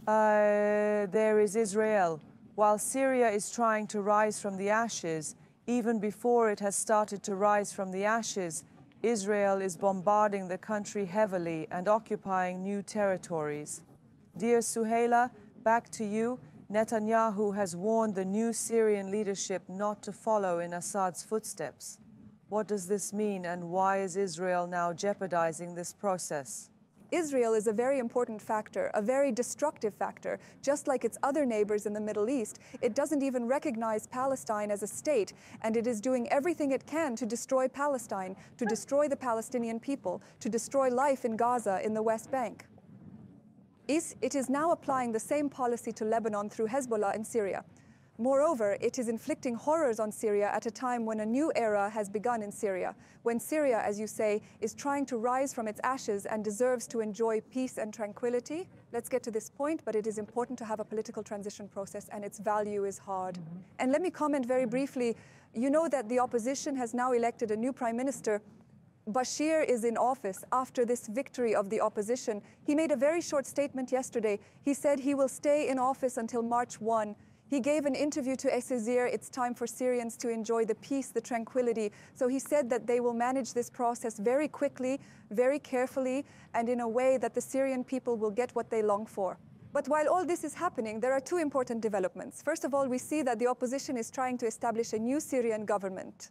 There is Israel. While Syria is trying to rise from the ashes, even before it has started to rise from the ashes, Israel is bombarding the country heavily and occupying new territories. Dear Suhaila, back to you. Netanyahu has warned the new Syrian leadership not to follow in Assad's footsteps. What does this mean, and why is Israel now jeopardizing this process? Israel is a very important factor, a very destructive factor. Just like its other neighbors in the Middle East, it doesn't even recognize Palestine as a state, and it is doing everything it can to destroy Palestine, to destroy the Palestinian people, to destroy life in Gaza, in the West Bank. It is now applying the same policy to Lebanon through Hezbollah in Syria. Moreover, it is inflicting horrors on Syria at a time when a new era has begun in Syria, when Syria, as you say, is trying to rise from its ashes and deserves to enjoy peace and tranquility. Let's get to this point, but it is important to have a political transition process, and its value is hard. And let me comment very briefly. You know that the opposition has now elected a new prime minister. Bashir is in office after this victory of the opposition. He made a very short statement yesterday. He said he will stay in office until March 1. He gave an interview to Assad. It's time for Syrians to enjoy the peace, the tranquility. So he said that they will manage this process very quickly, very carefully, and in a way that the Syrian people will get what they long for. But while all this is happening, there are two important developments. First of all, we see that the opposition is trying to establish a new Syrian government.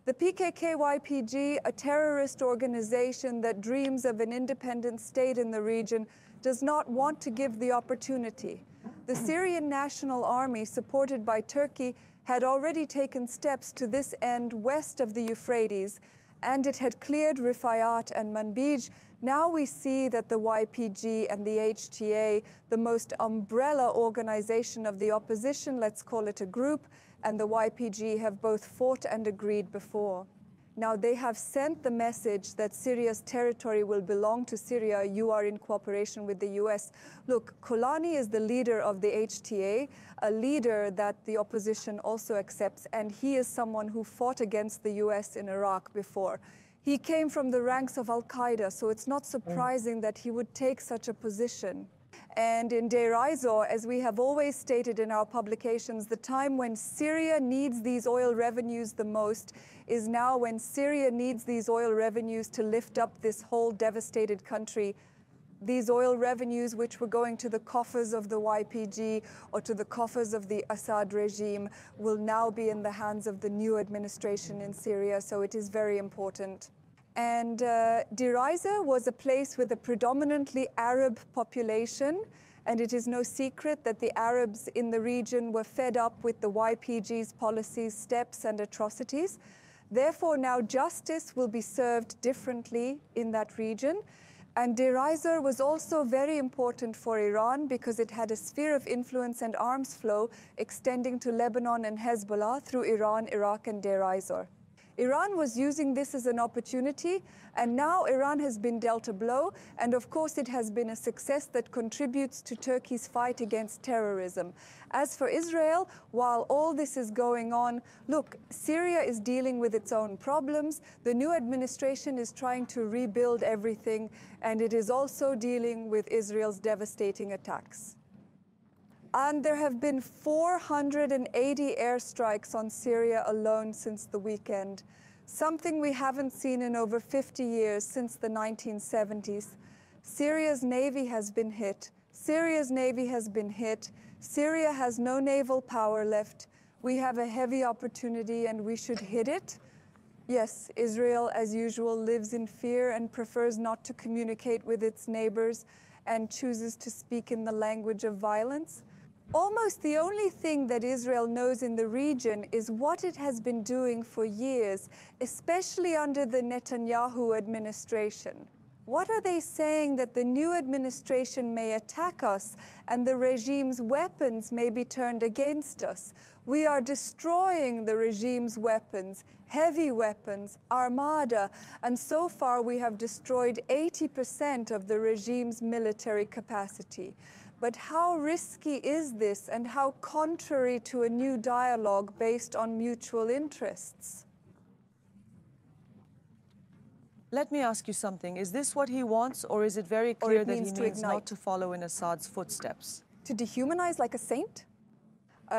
The PKK-YPG, a terrorist organization that dreams of an independent state in the region, does not want to give the opportunity. The Syrian National Army, supported by Turkey, had already taken steps to this end west of the Euphrates, and it had cleared Rifayat and Manbij. Now we see that the YPG and the HTA, the most umbrella organization of the opposition, let's call it a group, and the YPG have both fought and agreed before. Now they have sent the message that Syria's territory will belong to Syria. You are in cooperation with the US. Look, Kolani is the leader of the HTA, a leader that the opposition also accepts, and he is someone who fought against the US in Iraq before. He came from the ranks of Al-Qaeda, so it's not surprising that he would take such a position. And in Deir ez-Zor, as we have always stated in our publications, the time when Syria needs these oil revenues the most is now, when Syria needs these oil revenues to lift up this whole devastated country. These oil revenues, which were going to the coffers of the YPG or to the coffers of the Assad regime, will now be in the hands of the new administration in Syria, so it is very important. And Deir ez-Zor was a place with a predominantly Arab population, and it is no secret that the Arabs in the region were fed up with the YPG's policies, steps, and atrocities. Therefore, now justice will be served differently in that region. And Deir ez-Zor was also very important for Iran because it had a sphere of influence and arms flow extending to Lebanon and Hezbollah through Iran, Iraq, and Deir ez-Zor. Iran was using this as an opportunity, and now Iran has been dealt a blow, and of course it has been a success that contributes to Turkey's fight against terrorism. As for Israel, while all this is going on, look, Syria is dealing with its own problems. The new administration is trying to rebuild everything, and it is also dealing with Israel's devastating attacks. And there have been 480 airstrikes on Syria alone since the weekend, something we haven't seen in over 50 years, since the 1970s. Syria's navy has been hit. Syria's navy has been hit. Syria has no naval power left. We have a heavy opportunity and we should hit it. Yes, Israel, as usual, lives in fear and prefers not to communicate with its neighbors and chooses to speak in the language of violence. Almost the only thing that Israel knows in the region is what it has been doing for years, especially under the Netanyahu administration. What are they saying? That the new administration may attack us and the regime's weapons may be turned against us. We are destroying the regime's weapons, heavy weapons, armada, and so far we have destroyed 80% of the regime's military capacity. But how risky is this, and how contrary to a new dialogue based on mutual interests? Let me ask you something. Is this what he wants, or is it very clear that he means not to follow in Assad's footsteps? To dehumanize like a saint?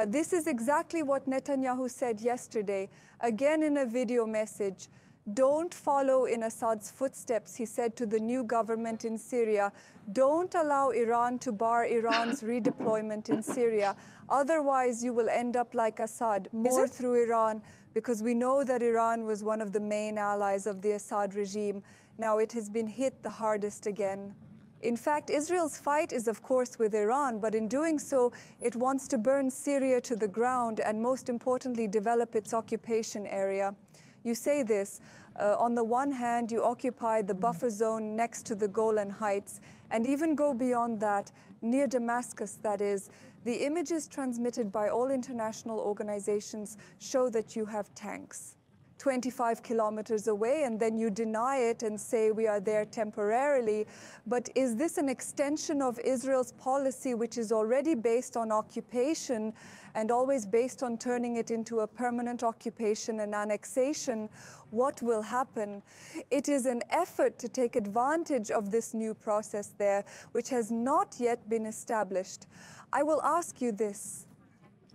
This is exactly what Netanyahu said yesterday, again in a video message. Don't follow in Assad's footsteps, he said to the new government in Syria. Don't allow Iran to bar Iran's redeployment in Syria. Otherwise, you will end up like Assad, more through Iran, because we know that Iran was one of the main allies of the Assad regime. Now it has been hit the hardest again. In fact, Israel's fight is, of course, with Iran, but in doing so, it wants to burn Syria to the ground and, most importantly, develop its occupation area. You say this. On the one hand, you occupy the buffer zone next to the Golan Heights, and even go beyond that, near Damascus, that is. The images transmitted by all international organizations show that you have tanks 25 kilometers away, and then you deny it and say we are there temporarily. But is this an extension of Israel's policy, which is already based on occupation and always based on turning it into a permanent occupation and annexation? What will happen? It is an effort to take advantage of this new process there, which has not yet been established. I will ask you this.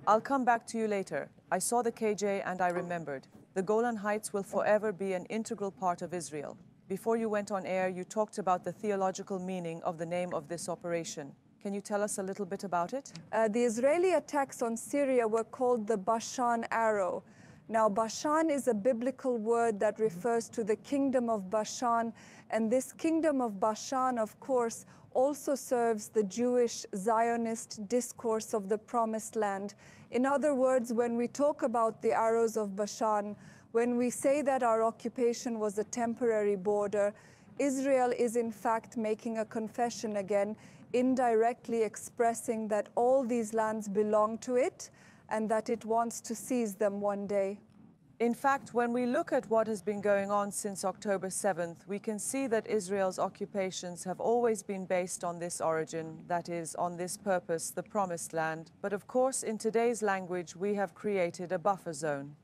I'll come back to you later. I saw the KJ and I remembered. The Golan Heights will forever be an integral part of Israel. Before you went on air, you talked about the theological meaning of the name of this operation. Can you tell us a little bit about it? The Israeli attacks on Syria were called the Bashan arrow. Now, Bashan is a biblical word that refers to the kingdom of Bashan, and this kingdom of Bashan, of course, also serves the Jewish Zionist discourse of the Promised Land. In other words, when we talk about the arrows of Bashan, when we say that our occupation was a temporary border, Israel is in fact making a confession again, indirectly expressing that all these lands belong to it and that it wants to seize them one day. In fact, when we look at what has been going on since October 7th, we can see that Israel's occupations have always been based on this origin, that is, on this purpose, the Promised Land. But of course, in today's language, we have created a buffer zone.